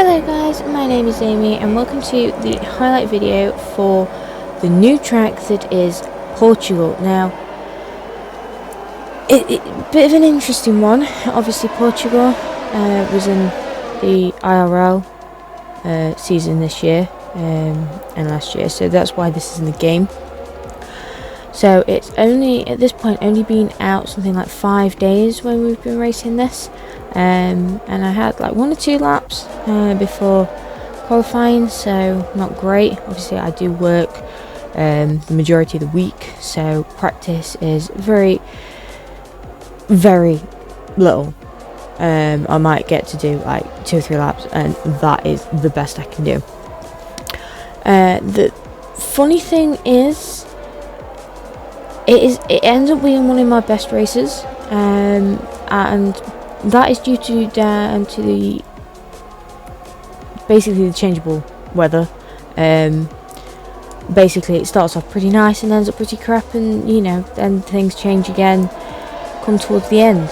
Hello guys, my name is Amy and welcome to the highlight video for the new track that is Portugal. Now, bit of an interesting one. Obviously Portugal was in the IRL season this year and last year, so that's why this is in the game. So it's only, at this point, only been out something like 5 days when we've been racing this. And I had like 1 or 2 laps before qualifying, so not great. Obviously I do work the majority of the week, so practice is very little. I might get to do like 2 or 3 laps, and that is the best I can do. The funny thing is, it ends up being one of my best races, and that is due to the basically the changeable weather. Basically it starts off pretty nice and ends up pretty crap, and you know, then things change again come towards the end.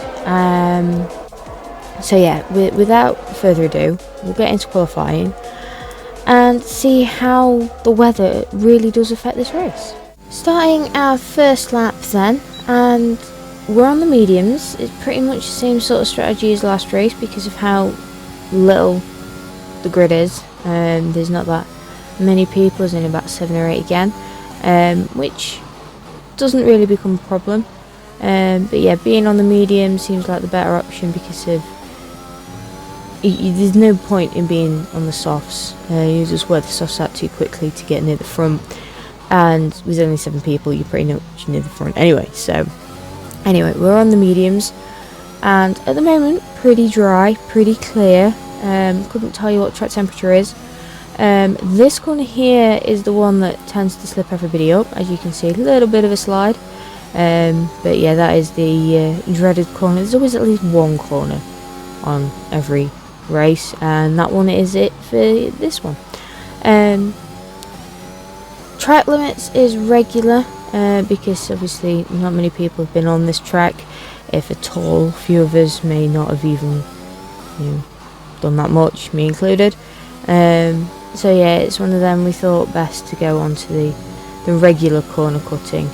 So yeah, without further ado, we'll get into qualifying and see how the weather really does affect this race. Starting our first lap then, and we're on the mediums. It's pretty much the same sort of strategy as last race because of how little the grid is. There's not that many people, there's only about 7 or 8 again, which doesn't really become a problem. But yeah, being on the medium seems like the better option because of there's no point in being on the softs. You just wear the softs out too quickly to get near the front, and with only 7 people you're pretty much near the front anyway. So anyway, we're on the mediums, and at the moment pretty dry, pretty clear. Couldn't tell you what track temperature is. This corner here is the one that tends to slip everybody up. As you can see, a little bit of a slide, but yeah, that is the dreaded corner. There's always at least one corner on every race, and that one is it for this one. Track limits is regular, because obviously not many people have been on this track, if at all. Few of us may not have even, done that much, me included. So yeah, it's one of them. We thought best to go on to the regular corner cutting,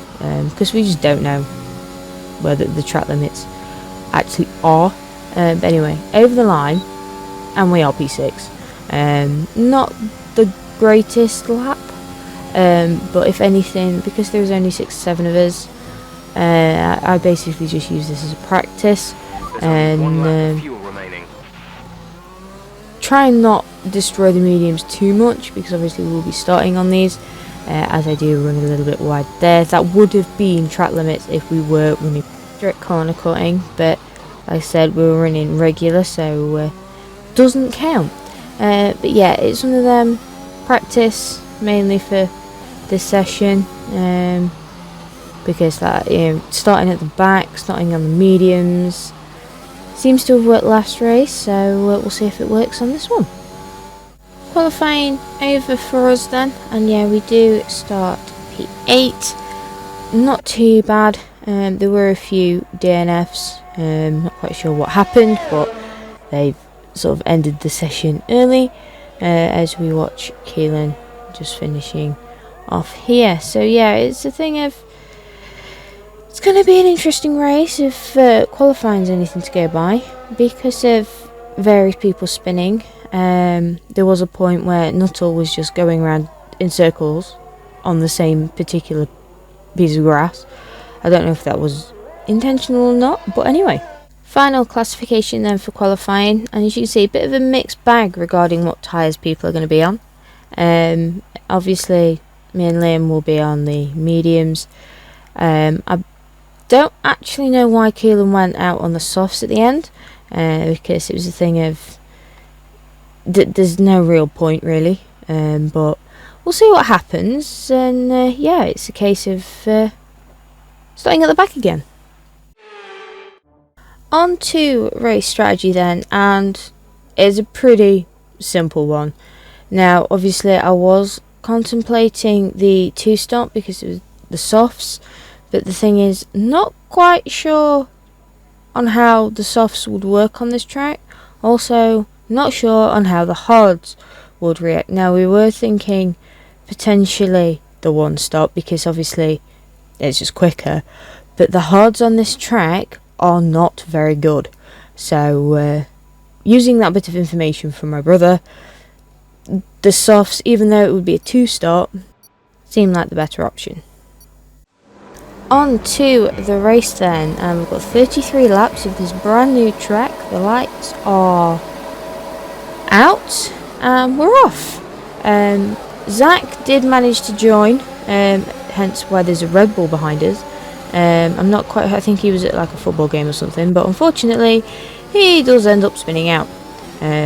because we just don't know whether the track limits actually are. But anyway, over the line, and we are P6. Not the greatest lap, but if anything, because there was only 6 or 7 of us, I basically just use this as a practice, and try and not destroy the mediums too much, because obviously we'll be starting on these, as I do run a little bit wide there. That would have been track limits if we were running direct corner cutting, but like I said, we were running regular, so doesn't count. But yeah, it's one of them, practice mainly for this session, because that, starting at the back, starting on the mediums, seems to have worked last race, so we'll see if it works on this one. Qualifying over for us then, and yeah, we do start P8. Not too bad. There were a few DNFs. Not quite sure what happened, but they've sort of ended the session early, as we watch Keelan just finishing off here. So yeah, it's a thing of, it's going to be an interesting race if qualifying's anything to go by, because of various people spinning. There was a point where Nuttall was just going around in circles on the same particular piece of grass. I don't know if that was intentional or not, but anyway. Final classification then for qualifying, and as you can see, a bit of a mixed bag regarding what tyres people are going to be on. Obviously me and Liam will be on the mediums. I don't actually know why Keelan went out on the softs at the end, because it was a thing of there's no real point really, but we'll see what happens, and yeah, it's a case of starting at the back again. On to race strategy then, and it's a pretty simple one. Now obviously I was contemplating the 2-stop because it was the softs, but the thing is, not quite sure on how the softs would work on this track. Also, not sure on how the hards would react. Now, we were thinking potentially the one stop, because obviously it's just quicker, but the hards on this track are not very good. So using that bit of information from my brother, the softs, even though it would be a 2-stop, seemed like the better option. On to the race then, and we've got 33 laps of this brand new track. The lights are out and we're off. Zach did manage to join, hence why there's a Red Bull behind us. I'm not quite, I think he was at like a football game or something, but unfortunately he does end up spinning out.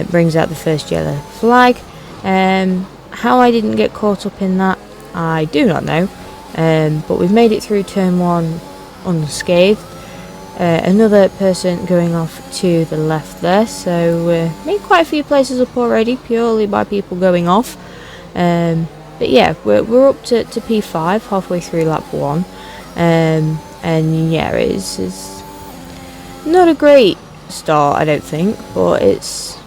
Brings out the first yellow flag. How I didn't get caught up in that, I do not know. But we've made it through turn 1 unscathed. Another person going off to the left there, so made quite a few places up already purely by people going off. But yeah, we're up to P5 halfway through lap 1. And yeah, it's not a great start, I don't think, but it's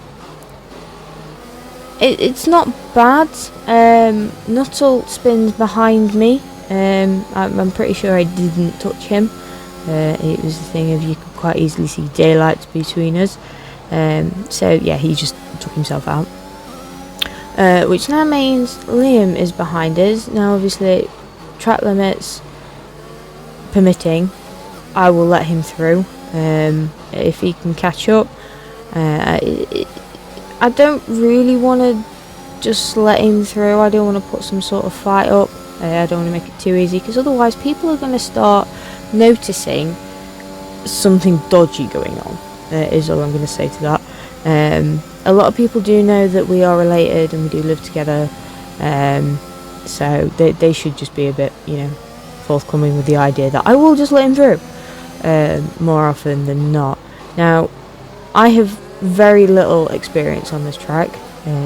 not bad. Nuttall spins behind me. I'm pretty sure I didn't touch him. It was the thing of you could quite easily see daylight between us. So yeah, he just took himself out. Which now means Liam is behind us. Now obviously, track limits permitting, I will let him through. If he can catch up. I don't really want to just let him through. I don't want to put some sort of fight up. I don't want to make it too easy, because otherwise people are going to start noticing something dodgy going on, is all I'm going to say to that. A lot of people do know that we are related and we do live together, so they should just be a bit, forthcoming with the idea that I will just let him through, more often than not. Now, I have very little experience on this track,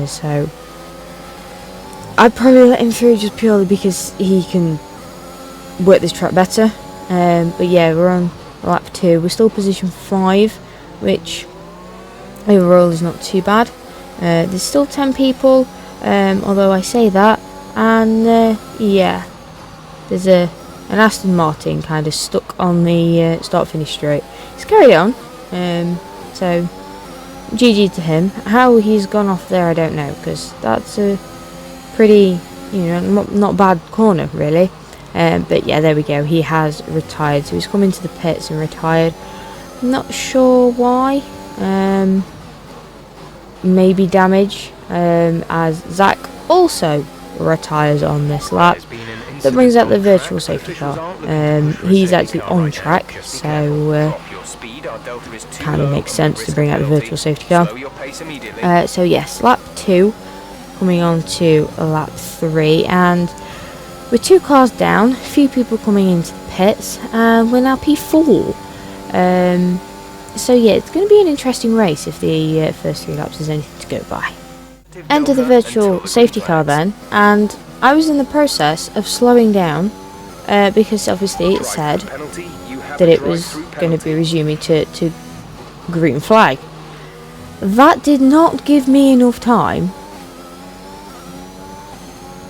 so I'd probably let him through just purely because he can work this track better. But yeah, we're on lap 2. We're still position 5, which overall is not too bad. There's still 10 people, although I say that, and yeah, there's an Aston Martin kind of stuck on the start-finish straight. He's carried on, so GG to him. How he's gone off there, I don't know, because that's a pretty, not bad corner really. But yeah, there we go. He has retired, so he's come into the pits and retired. Not sure why. Maybe damage. As Zach also retires on this lap. That brings out the virtual safety car. He's actually on track, so kind of makes sense to bring out the virtual safety car. So yes, lap 2 coming on to lap 3, and with 2 cars down, a few people coming into the pits, and we're now P4. So yeah, it's going to be an interesting race if the first 3 laps is anything to go by. Enter the virtual safety car then, and I was in the process of slowing down because obviously it said that it was going to be resuming to green flag. That did not give me enough time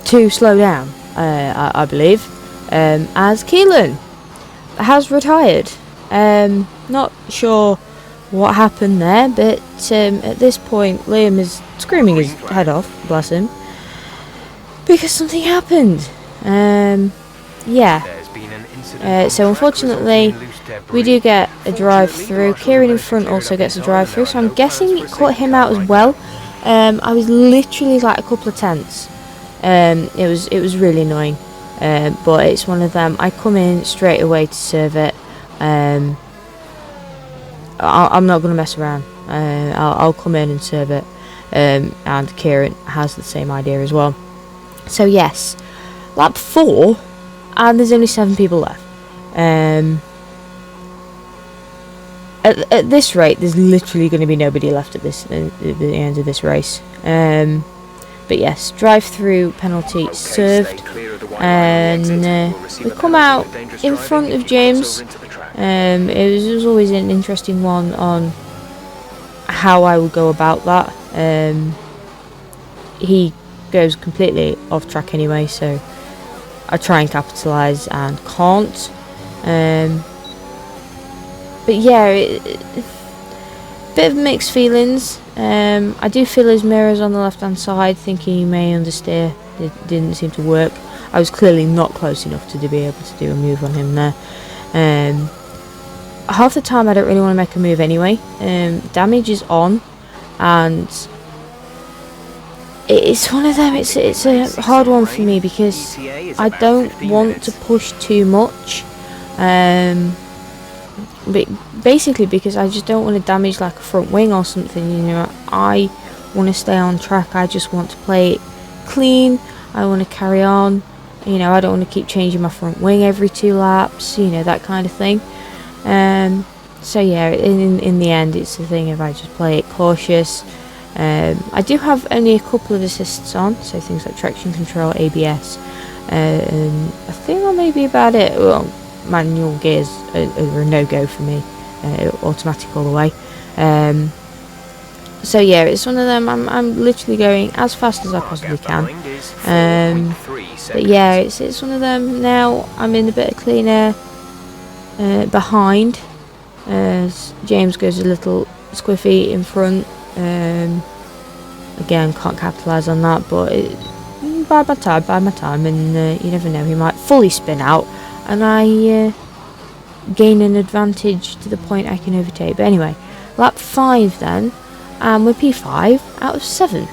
to slow down, I believe, as Keelan has retired. Not sure what happened there, but at this point Liam is screaming his head off, bless him, because something happened. Yeah. So unfortunately we do get a drive through. Kieran in front also gets a drive through, so I'm guessing it caught him out as well. I was literally like a couple of tenths. It was really annoying, but it's one of them. I come in straight away to serve it. I'm not going to mess around. I'll come in and serve it, and Kieran has the same idea as well. So yes, lap 4, and there's only 7 people left. At this rate, there's literally going to be nobody left at the end of this race. But yes, drive-through penalty served, and we come out in front of James. It was always an interesting one on how I would go about that. he goes completely off track anyway, so I try and capitalise and can't. But yeah, bit of mixed feelings. I do feel his mirrors on the left hand side, thinking he may understeer. It didn't seem to work. I was clearly not close enough to be able to do a move on him there. Half the time I don't really want to make a move anyway. Damage is on, and it's one of them. It's a hard one for me because I don't want to push too much. But basically because I just don't want to damage like a front wing or something. You know, I want to stay on track. I just want to play it clean. I want to carry on. You know, I don't want to keep changing my front wing every 2 laps. You know, that kind of thing. So yeah, in the end, it's the thing of I just play it cautious. I do have only a couple of assists on, so things like traction control, ABS, and I think that may be about it. Well, manual gears are a no-go for me, automatic all the way. So yeah, it's one of them. I'm literally going as fast as I possibly can. But yeah, it's one of them. Now I'm in a bit of clean air behind, as James goes a little squiffy in front. Again, can't capitalise on that, but bide my time, and you never know, he might fully spin out, and I gain an advantage to the point I can overtake. But anyway, lap 5 then, and we're P5 out of 7.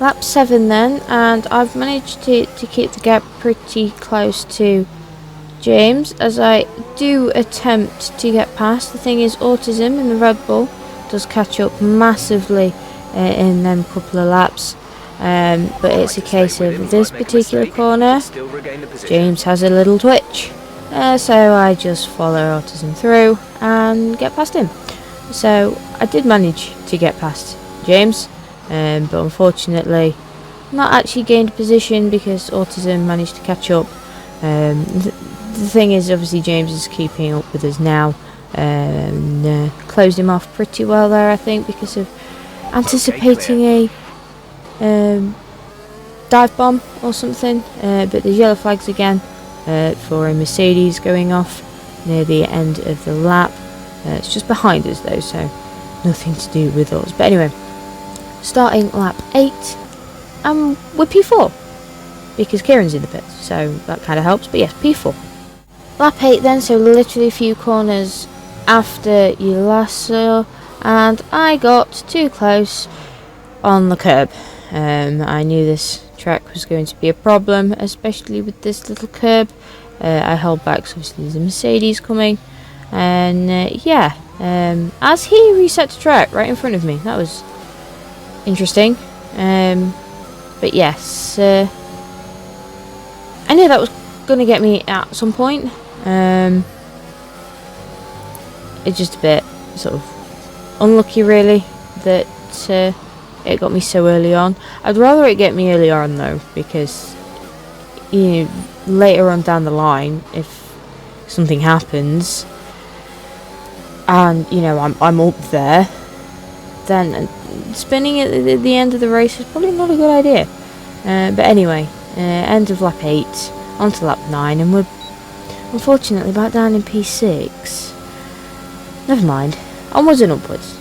Lap 7 then, and I've managed to keep the gap pretty close to James as I do attempt to get past. The thing is, autism in the Red Bull does catch up massively in them couple of laps, but it's a case of this particular corner, James has a little twitch, so I just follow autism through and get past him. So I did manage to get past James, but unfortunately not actually gained position because autism managed to catch up. The thing is, obviously James is keeping up with us now, and closed him off pretty well there, I think, because of anticipating a dive bomb or something. But there's yellow flags again for a Mercedes going off near the end of the lap. It's just behind us though, so nothing to do with us. But anyway, starting lap 8, and we're P4 because Kieran's in the pits, so that kind of helps. But yes, P4. Lap 8 then, so literally a few corners after you last saw, and I got too close on the curb. I knew this track was going to be a problem, especially with this little curb. I held back, so obviously there's a Mercedes coming, and yeah, as he reset the track right in front of me. That was interesting. But yes, I knew that was going to get me at some point. It's just a bit sort of unlucky really that it got me so early on. I'd rather it get me earlier on though, because you know, later on down the line, if something happens and you know I'm up there, then spinning at the end of the race is probably not a good idea. But anyway, end of lap 8, onto lap 9, and we're unfortunately back down in P6. Never mind, onwards and upwards.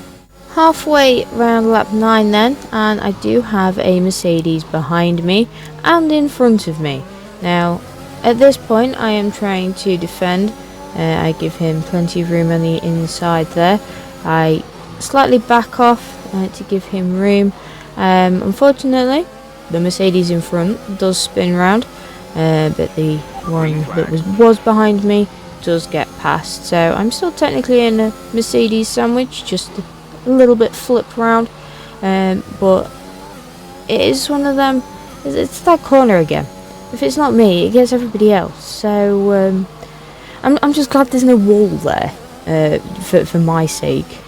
Halfway round lap 9 then, and I do have a Mercedes behind me and in front of me. Now, at this point I am trying to defend. I give him plenty of room on the inside there. I slightly back off to give him room. Unfortunately, the Mercedes in front does spin round, but the one that was behind me does get past. So I'm still technically in a Mercedes sandwich, just a little bit flip round, but it is one of them. It's that corner again. If it's not me, it gets everybody else. So I'm just glad there's no wall there for my sake.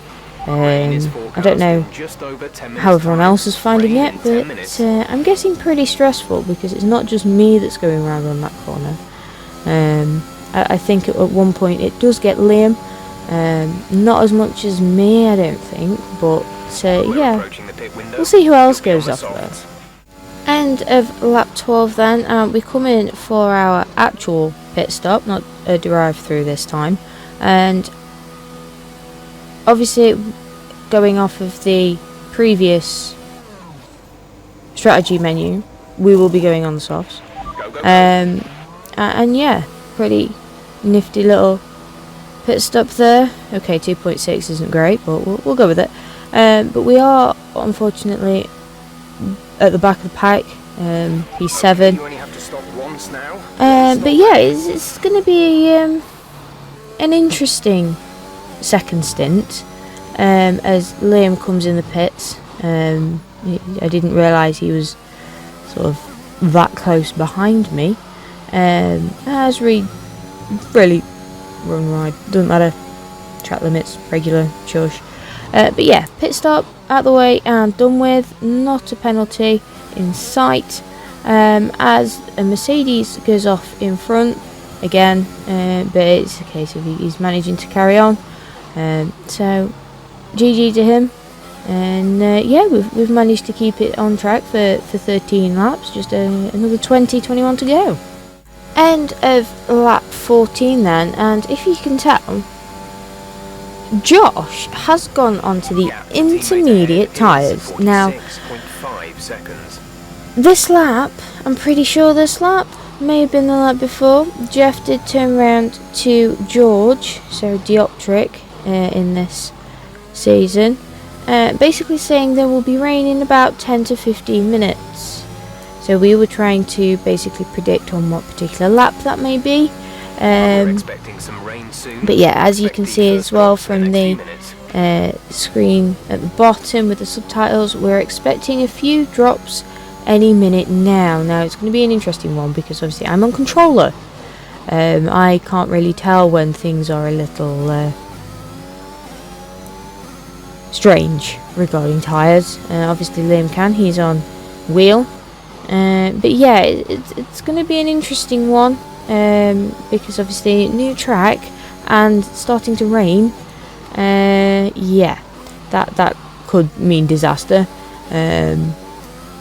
I don't know how everyone else is finding it, but I'm getting pretty stressful because it's not just me that's going around on that corner. I think at one point it does get Liam, not as much as me, I don't think, but yeah, we'll see who else goes off there. End of lap 12 then, and we come in for our actual pit stop, not a drive-through this time. And obviously, going off of the previous strategy menu, we will be going on the softs. And yeah, pretty nifty little pit stop there. Okay, 2.6 isn't great, but we'll go with it. But we are unfortunately at the back of the pack, P7. But yeah, it's going to be an interesting second stint as Liam comes in the pits. I didn't realise he was sort of that close behind me. As we really run wide, doesn't matter, track limits, regular, shush. But yeah, pit stop out the way and done with. Not a penalty in sight, as a Mercedes goes off in front again, but it's a case of he's managing to carry on. So GG to him, and yeah, we've managed to keep it on track for 13 laps, just another 21 to go. End of lap 14 then, and if you can tell, Josh has gone onto the intermediate tyres. Now, this lap, I'm pretty sure this lap may have been the lap before, Jeff did turn around to George, so Dioptric, in this season, basically saying there will be rain in about 10 to 15 minutes. So we were trying to basically predict on what particular lap that may be. But yeah, as you can see as well from the screen at the bottom with the subtitles, we're expecting a few drops any minute now. Now it's going to be an interesting one because obviously I'm on controller. I can't really tell when things are a little strange regarding tyres. Obviously Liam can, he's on wheel. But yeah, it's going to be an interesting one. Because obviously new track and starting to rain, yeah, that could mean disaster.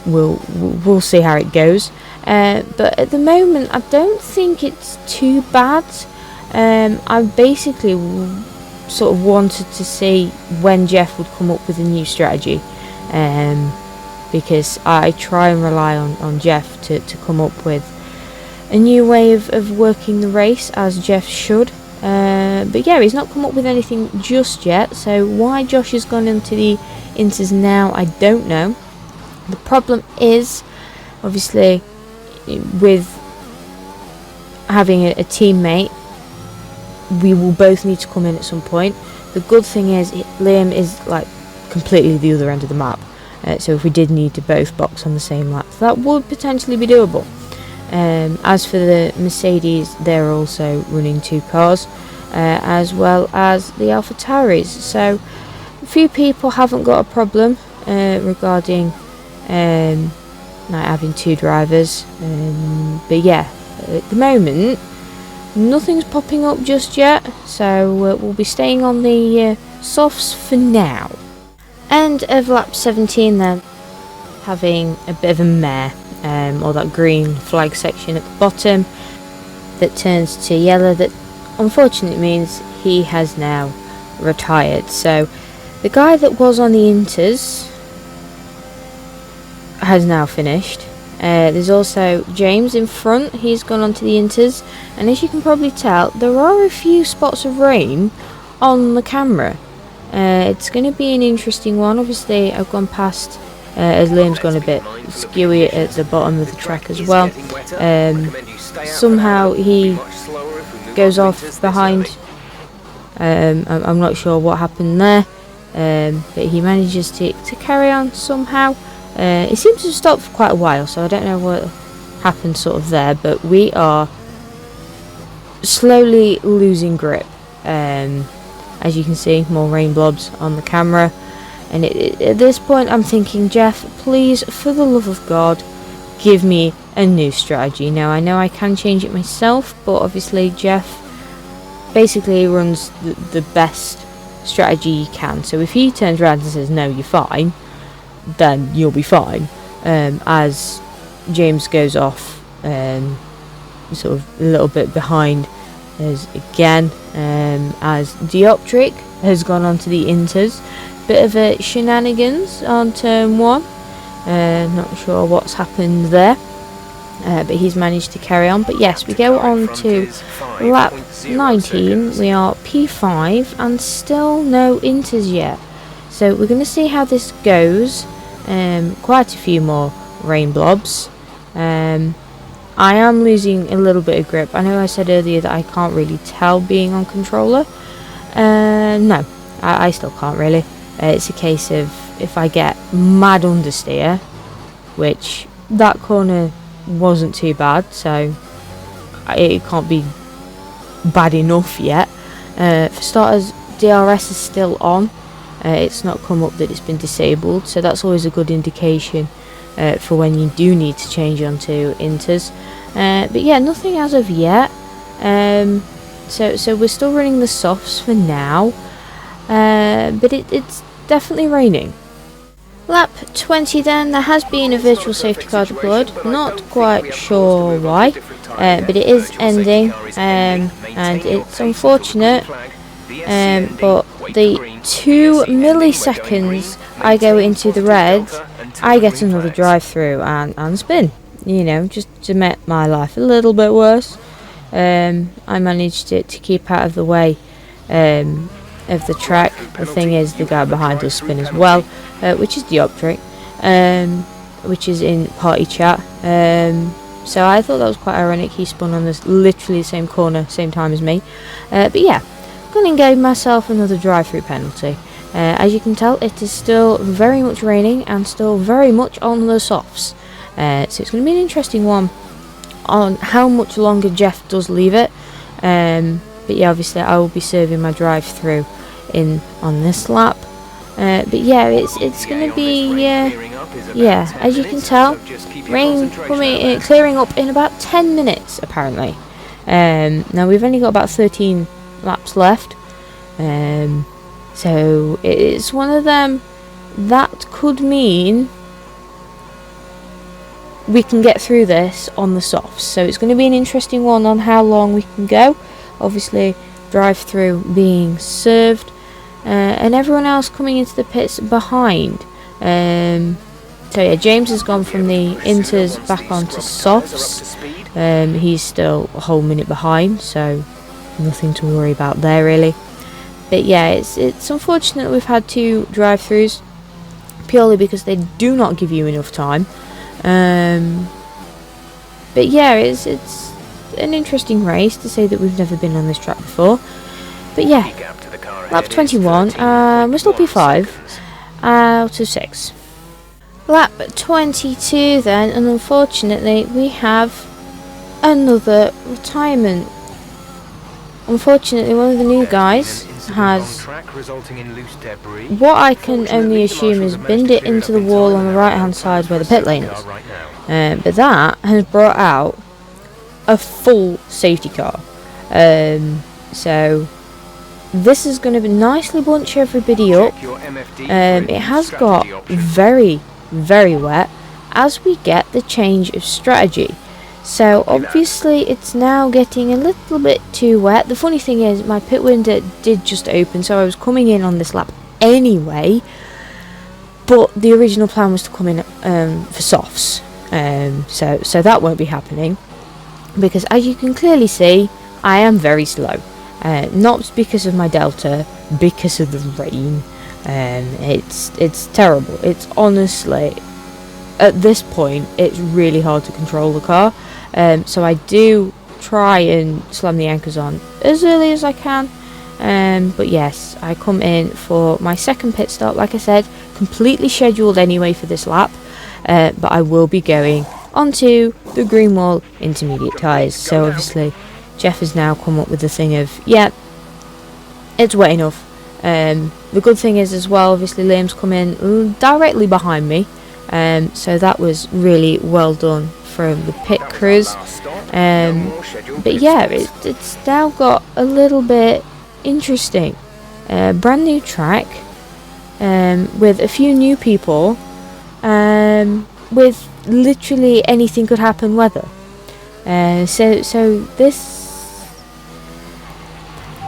We'll see how it goes. But at the moment, I don't think it's too bad. I basically sort of wanted to see when Jeff would come up with a new strategy, because I try and rely on Jeff to come up with a new way of working the race, as Jeff should. But yeah, he's not come up with anything just yet, so why Josh has gone into the inters now, I don't know. The problem is, obviously, with having a teammate, we will both need to come in at some point. The good thing is, Liam is like completely the other end of the map, so if we did need to both box on the same lap, that would potentially be doable. As for the Mercedes, they're also running two cars, as well as the AlphaTauris. So a few people haven't got a problem regarding like having two drivers. But yeah, at the moment, nothing's popping up just yet. So we'll be staying on the softs for now. End of lap 17 then, having a bit of a mare. Or that green flag section at the bottom that turns to yellow, that unfortunately means he has now retired. So the guy that was on the inters has now finished. There's also James in front, he's gone onto the inters, and as you can probably tell, there are a few spots of rain on the camera. It's going to be an interesting one. Obviously I've gone past, as Liam's gone a bit skewy at the bottom of the track as well. Somehow he goes off behind. I'm not sure what happened there, but he manages to carry on somehow. It seems to have stopped for quite a while, so I don't know what happened sort of there, but we are slowly losing grip. As you can see, more rain blobs on the camera. And at this point I'm thinking, Jeff, please, for the love of God, give me a new strategy. Now I know I can change it myself, but obviously Jeff basically runs the best strategy he can. So if he turns around and says, no, you're fine, then you'll be fine. As James goes off, sort of a little bit behind us again, as Dioptric has gone onto the Inters. Bit of a shenanigans on turn 1. Not sure what's happened there, but he's managed to carry on. But yes, we go on to lap 19. We are P5 and still no Inters yet. So we're going to see how this goes. Quite a few more rain blobs. I am losing a little bit of grip. I know I said earlier that I can't really tell being on controller. No, I still can't really. It's a case of if I get mad understeer, which that corner wasn't too bad, so it can't be bad enough yet. For starters, DRS is still on. It's not come up that it's been disabled, so that's always a good indication for when you do need to change onto Inters. But yeah, nothing as of yet. So we're still running the softs for now, but it's definitely raining. Lap 20 then, there has been a virtual safety car deployed, not quite sure why, but it is ending, and it's unfortunate, but the 2 milliseconds I go into the red, I get another drive through and spin, you know, just to make my life a little bit worse. I managed to keep out of the way of the track. The thing is, the guy behind us spin as well, which is Dioptric, which is in party chat. So I thought that was quite ironic. He spun on this literally the same corner, same time as me. But yeah, I'm going to give myself another drive-through penalty. As you can tell, it is still very much raining and still very much on the softs. So it's going to be an interesting one on how much longer Jeff does leave it. But yeah, obviously I will be serving my drive-through in on this lap. But yeah, it's going to be yeah, as you can tell, rain coming clearing up in about 10 minutes apparently. Now we've only got about 13 laps left, so it's one of them that could mean we can get through this on the softs. So it's going to be an interesting one on how long we can go. Obviously, drive-through being served, and everyone else coming into the pits behind. So yeah, James has gone from the Inters back onto softs. He's still a whole minute behind, so nothing to worry about there really. But yeah, it's unfortunate we've had 2 drive-throughs purely because they do not give you enough time. But yeah, it's an interesting race to say that we've never been on this track before. But yeah, lap 21, we're still P5 out of 6. Lap 22 then, and unfortunately we have another retirement. Unfortunately, one of the new guys has what I can only assume is binned it into the wall on the right hand side where the pit lane is. But that has brought out a full safety car. So this is going to nicely bunch everybody up. It has got very, very wet as we get the change of strategy. So obviously it's now getting a little bit too wet. The funny thing is my pit window did just open, so I was coming in on this lap anyway, but the original plan was to come in for softs. So that won't be happening, because as you can clearly see, I am very slow. Not because of my delta, because of the rain. It's terrible. It's honestly, at this point, it's really hard to control the car. So I do try and slam the anchors on as early as I can. But yes, I come in for my second pit stop, like I said, completely scheduled anyway for this lap. But I will be going onto the Greenwall intermediate tyres. So obviously Jeff has now come up with the thing of, yeah, it's wet enough. The good thing is as well, obviously Liam's come in directly behind me. So that was really well done from the pit crews. But yeah, it's now got a little bit interesting. Brand new track, with a few new people, with literally anything could happen weather. So this,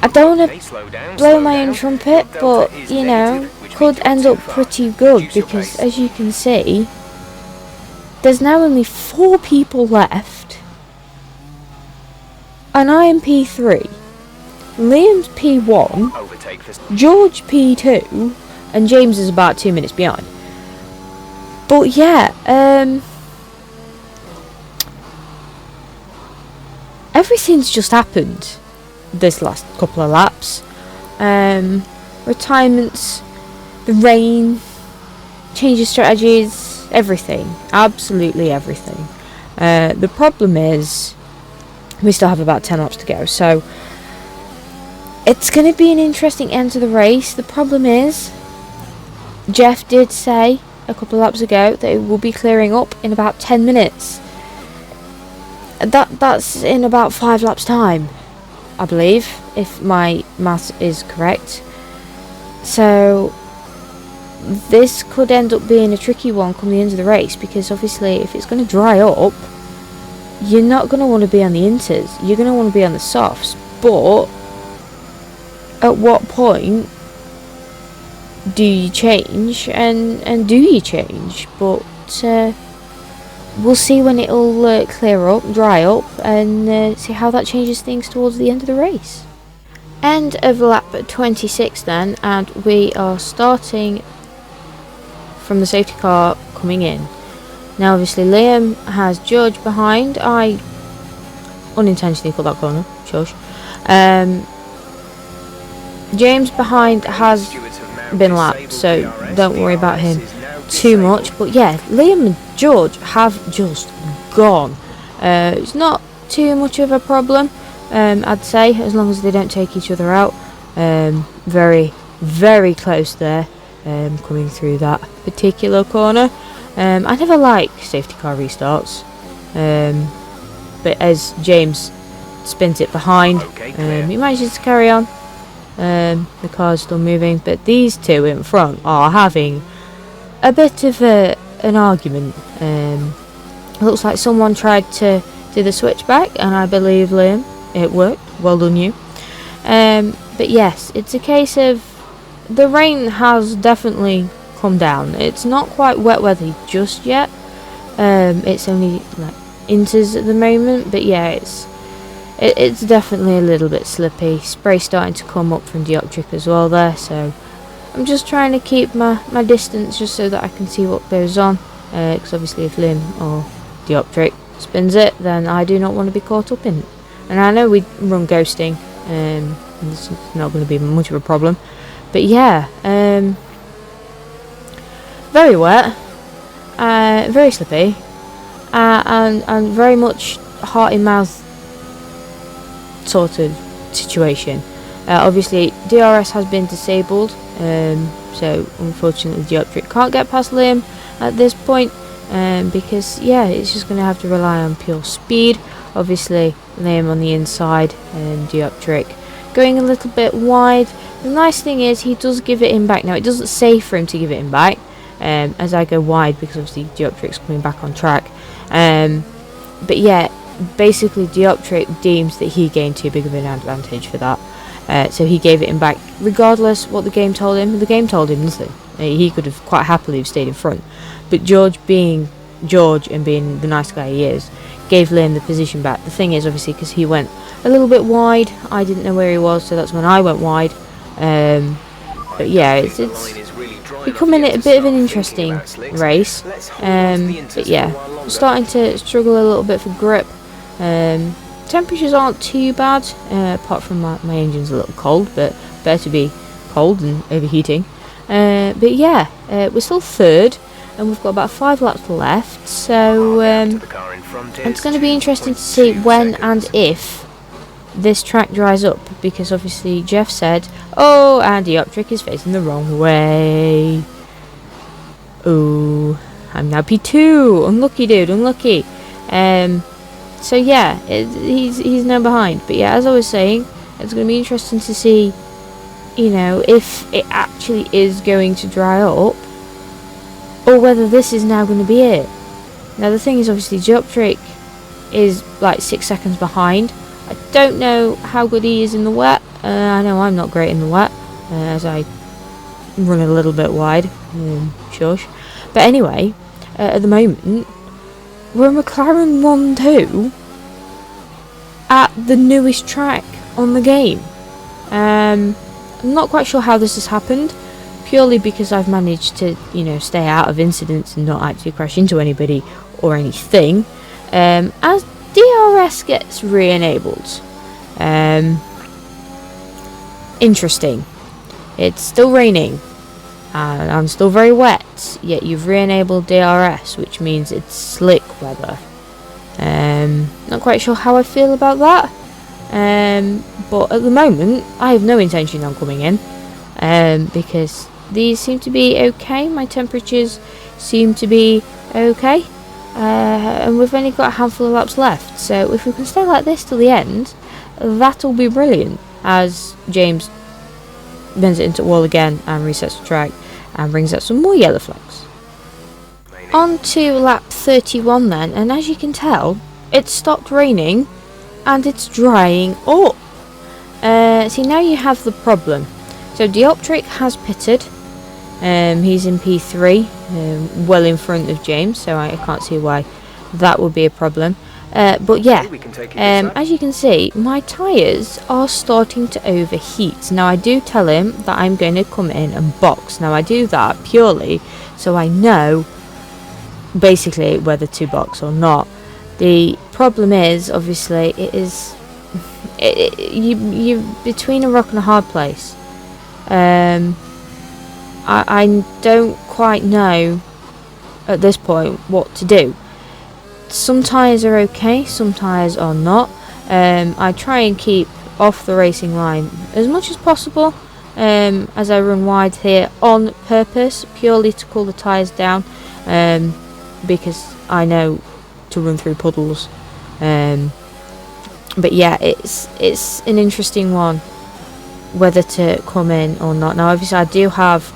I don't want to blow my own trumpet, but you know, could end up pretty good, because as you can see, there's now only 4 people left, and I am P3, Liam's P1, George P2, and James is about 2 minutes behind. But yeah, everything's just happened this last couple of laps. Retirements, the rain, change of strategies, everything, absolutely everything. The problem is we still have about 10 laps to go, so it's going to be an interesting end to the race. The problem is, Jeff did say a couple of laps ago that it will be clearing up in about 10 minutes. That's in about 5 laps time, I believe, if my math is correct. So this could end up being a tricky one come the end of the race, because obviously if it's going to dry up, you're not going to want to be on the inters, you're going to want to be on the softs. But at what point do you change, and do you change? But we'll see when it'll clear up, dry up, and see how that changes things towards the end of the race. End of lap 26 then, and we are starting from the safety car coming in. Now obviously Liam has George behind. I unintentionally cut that corner, shush. James behind has been lapped, so don't worry about him too much. But yeah, Liam and George have just gone. It's not too much of a problem, I'd say, as long as they don't take each other out. Very, very close there, coming through that particular corner. I never like safety car restarts, but as James spins it behind, he manages to carry on. The car's still moving, but these two in front are having a bit of an argument. Looks like someone tried to do the switchback, and I believe, Liam, it worked. Well done you. But yes, it's a case of the rain has definitely come down. It's not quite wet weather just yet. It's only like inters at the moment, but yeah, it's definitely a little bit slippy. Spray starting to come up from Dioptric as well there, so I'm just trying to keep my distance just so that I can see what goes on, because obviously if Lim or Dioptric spins it, then I do not want to be caught up in it. And I know we run ghosting, it's not going to be much of a problem, but yeah, very wet, very slippy, and very much heart in mouth sort of situation. Obviously DRS has been disabled, so unfortunately Dioptric can't get past Liam at this point, because yeah, it's just going to have to rely on pure speed. Obviously Liam on the inside and Dioptric going a little bit wide. The nice thing is he does give it in back. Now it doesn't say for him to give it in back, as I go wide, because obviously Dioptric's coming back on track, but yeah, basically Dioptric deems that he gained too big of an advantage for that, so he gave it in back regardless what the game told him. The game told him nothing. He could have quite happily stayed in front, but George, being George and being the nice guy he is, gave Liam the position back. The thing is, obviously, because he went a little bit wide, I didn't know where he was, so that's when I went wide. But yeah, it's becoming a bit of an interesting race, but yeah, starting to struggle a little bit for grip. Temperatures aren't too bad, apart from my engine's a little cold, but better to be cold than overheating. But yeah, we're still third, and we've got about 5 laps left, so it's going to be interesting to see when and if this track dries up, because obviously Jeff said, oh, and Dioptric is facing the wrong way. Oh, I'm now P2. Unlucky, dude, unlucky. So yeah, he's now behind. But yeah, as I was saying, it's going to be interesting to see, you know, if it actually is going to dry up, or whether this is now going to be it. Now the thing is, obviously Dioptric is like 6 seconds behind. I don't know how good he is in the wet. I know I'm not great in the wet, as I run a little bit wide. Shush. But anyway, at the moment, we're McLaren 1-2 at the newest track on the game. I'm not quite sure how this has happened, purely because I've managed to, you know, stay out of incidents and not actually crash into anybody or anything. As DRS gets re-enabled. Interesting. It's still raining and I'm still very wet, yet you've re-enabled DRS, which means it's slick weather. Not quite sure how I feel about that, but at the moment I have no intention on coming in, because these seem to be okay, my temperatures seem to be okay, and we've only got a handful of laps left, so if we can stay like this till the end, that'll be brilliant, as James bends it into wall again and resets the track and brings out some more yellow flags. On to lap 31 then, and as you can tell, it's stopped raining and it's drying up. See, now you have the problem. So Dioptric has pitted. He's in P3, well in front of James, so I can't see why that would be a problem. But yeah, as you can see, my tyres are starting to overheat. Now I do tell him that I'm going to come in and box. Now I do that purely so I know basically whether to box or not. The problem is, obviously, you're between a rock and a hard place. I don't quite know at this point what to do. Some tyres are okay, some tyres are not. I try and keep off the racing line as much as possible, as I run wide here on purpose, purely to cool the tyres down, because I know to run through puddles. But yeah, it's an interesting one whether to come in or not. Now obviously I do have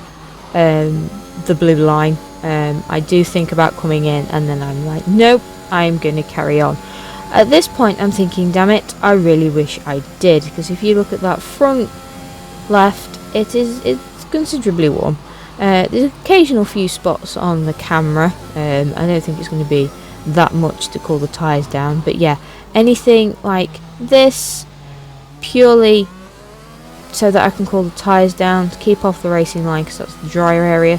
the blue line. I do think about coming in, and then I'm like, nope, I'm going to carry on. At this point I'm thinking, damn it, I really wish I did, because if you look at that front left, it's considerably warm. There's an occasional few spots on the camera. I don't think it's going to be that much to cool the tyres down, but yeah, anything like this purely so that I can cool the tyres down, to keep off the racing line, because that's the drier area.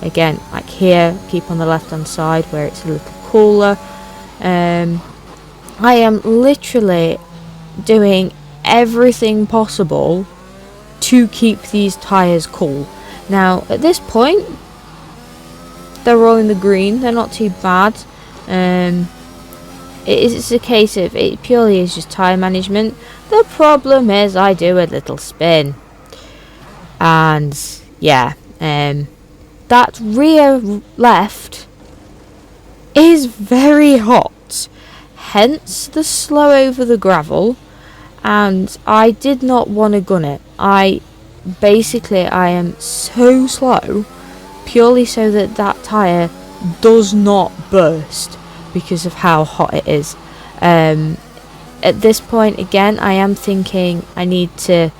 Again, like here, keep on the left hand side where it's a little cooler. I am literally doing everything possible to keep these tyres cool. Now at this point they're all in the green, they're not too bad. It's a case of, it purely is just tyre management. The problem is I do a little spin, and yeah, that rear left is very hot, hence the slow over the gravel, and I did not want to gun it. I am so slow purely so that that tyre does not burst because of how hot it is. At this point again, I am thinking I need to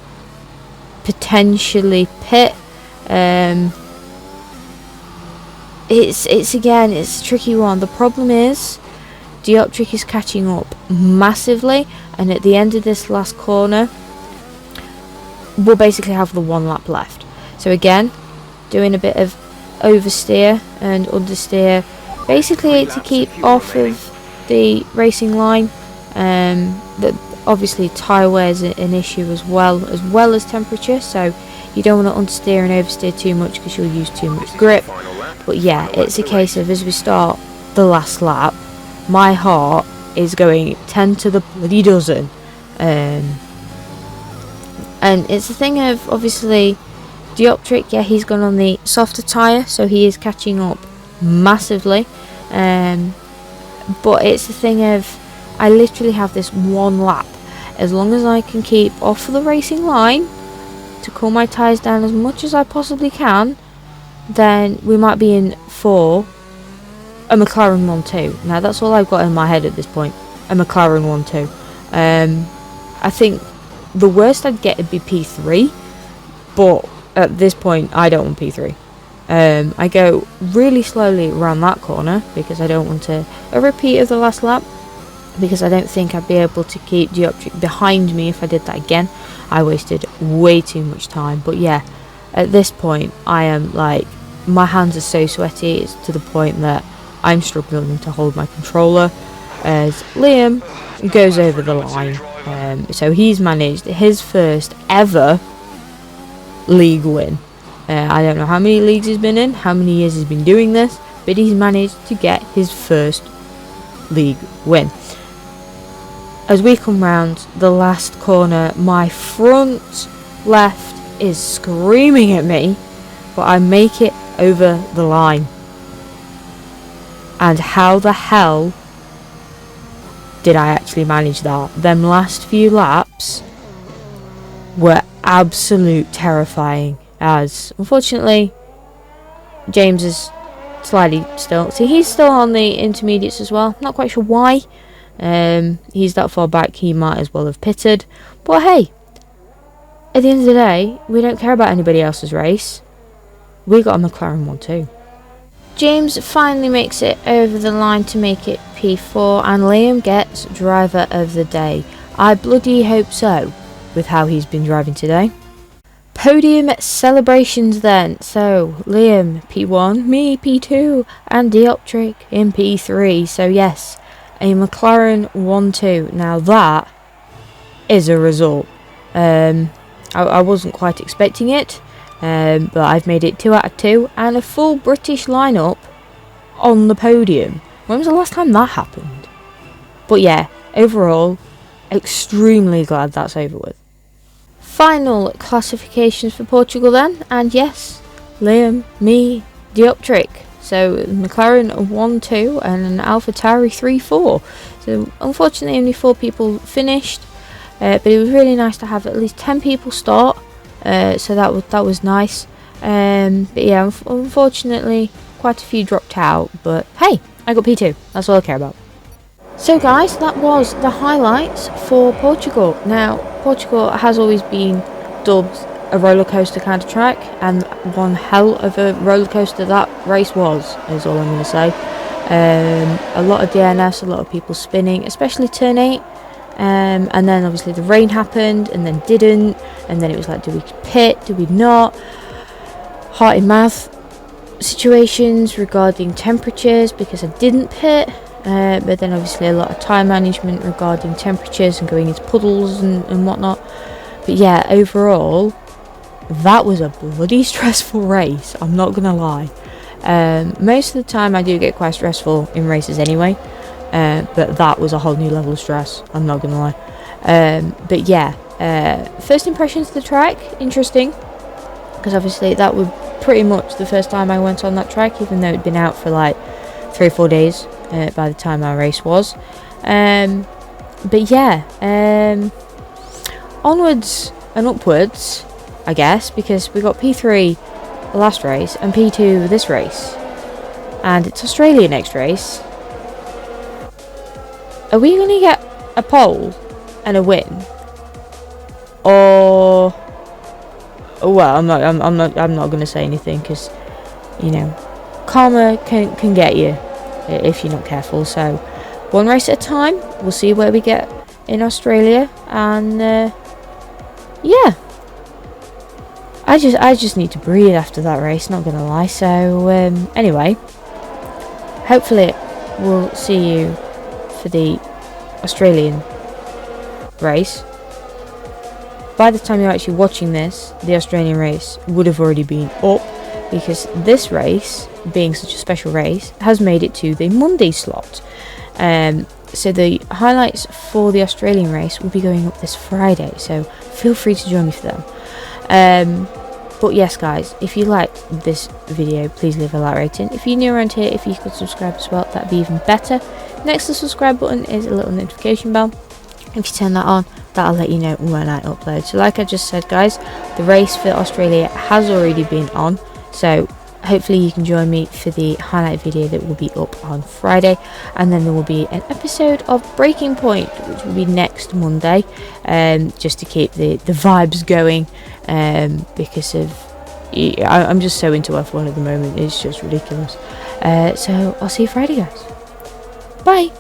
potentially pit. It's a tricky one. The problem is Dioptric is catching up massively, and at the end of this last corner we'll basically have the one lap left. So again, doing a bit of oversteer and understeer, basically to keep off of the racing line. That obviously tyre wear is an issue as well as temperature, so you don't want to understeer and oversteer too much because you'll use too much grip. But yeah, it's a case of, as we start the last lap, my heart is going 10 to the bloody dozen. And it's a thing of, obviously, Dioptric, yeah, he's gone on the softer tyre, so he is catching up massively. But it's a thing of, I literally have this one lap. As long as I can keep off the racing line to cool my tyres down as much as I possibly can, then we might be in for a McLaren 1-2. Now that's all I've got in my head at this point, a McLaren 1-2. I think the worst I'd get would be P3, but at this point I don't want P3. I go really slowly around that corner because I don't want a repeat of the last lap, because I don't think I'd be able to keep Dioptric behind me if I did that again. I wasted way too much time. But yeah, at this point I am like, my hands are so sweaty, it's to the point that I'm struggling to hold my controller as Liam goes over the line. So he's managed his first ever league win. I don't know how many leagues he's been in, how many years he's been doing this, but he's managed to get his first league win. As we come round the last corner, my front left is screaming at me, but I make it over the line. And how the hell did I actually manage that? Them last few laps were absolute terrifying, as unfortunately James is slightly still, see, he's still on the intermediates as well, not quite sure why. He's that far back, he might as well have pitted, but hey, at the end of the day we don't care about anybody else's race. We got a McLaren 1-2. James finally makes it over the line to make it P4, and Liam gets driver of the day. I bloody hope so, with how he's been driving today. Podium celebrations then. So Liam P1, me P2, and Dioptric in P3. So yes, a McLaren 1-2. Now that is a result. I wasn't quite expecting it, but I've made it 2 out of 2 and a full British lineup on the podium. When was the last time that happened? But yeah, overall, extremely glad that's over with. Final classifications for Portugal then, and yes, Liam, me, Dioptric. So McLaren 1-2 and an AlphaTauri 3-4. So unfortunately only 4 people finished, but it was really nice to have at least 10 people start. So that was nice. But yeah, unfortunately quite a few dropped out, but hey, I got P2, that's all I care about. So guys, that was the highlights for Portugal. Now, Portugal has always been dubbed a roller coaster kind of track, and one hell of a roller coaster that race was, is all I'm going to say. A lot of DNFs, a lot of people spinning, especially turn 8. And then obviously the rain happened, and then didn't, and then it was like, do we pit, do we not? Heart in mouth situations regarding temperatures because I didn't pit. But then obviously a lot of time management regarding temperatures and going into puddles and whatnot. But yeah, overall, that was a bloody stressful race, I'm not gonna lie. Most of the time I do get quite stressful in races anyway, but that was a whole new level of stress, I'm not gonna lie. But yeah, first impressions of the track, interesting, because obviously that was pretty much the first time I went on that track, even though it'd been out for like 3 or 4 days by the time our race was. But yeah, onwards and upwards, I guess, because we got P3 last race and P2 this race, and it's Australia next race. Are we going to get a pole and a win, or well, I'm not going to say anything, because you know, karma can get you if you're not careful. So one race at a time, we'll see where we get in Australia, and yeah, I just need to breathe after that race, not gonna lie. So anyway, hopefully we'll see you for the Australian race. By the time you're actually watching this, the Australian race would have already been up, because this race, being such a special race, has made it to the Monday slot. So the highlights for the Australian race will be going up this Friday, so feel free to join me for them. But yes guys, if you liked this video, please leave a like rating. If you're new around here, if you could subscribe as well, that'd be even better. Next to the subscribe button is a little notification bell. If you turn that on, that'll let you know when I upload. So like I just said guys, the race for Australia has already been on, so hopefully you can join me for the highlight video that will be up on Friday, and then there will be an episode of Breaking Point, which will be next Monday, just to keep the vibes going, because of I'm just so into F1 at the moment. It's just ridiculous. So I'll see you Friday, guys. Bye.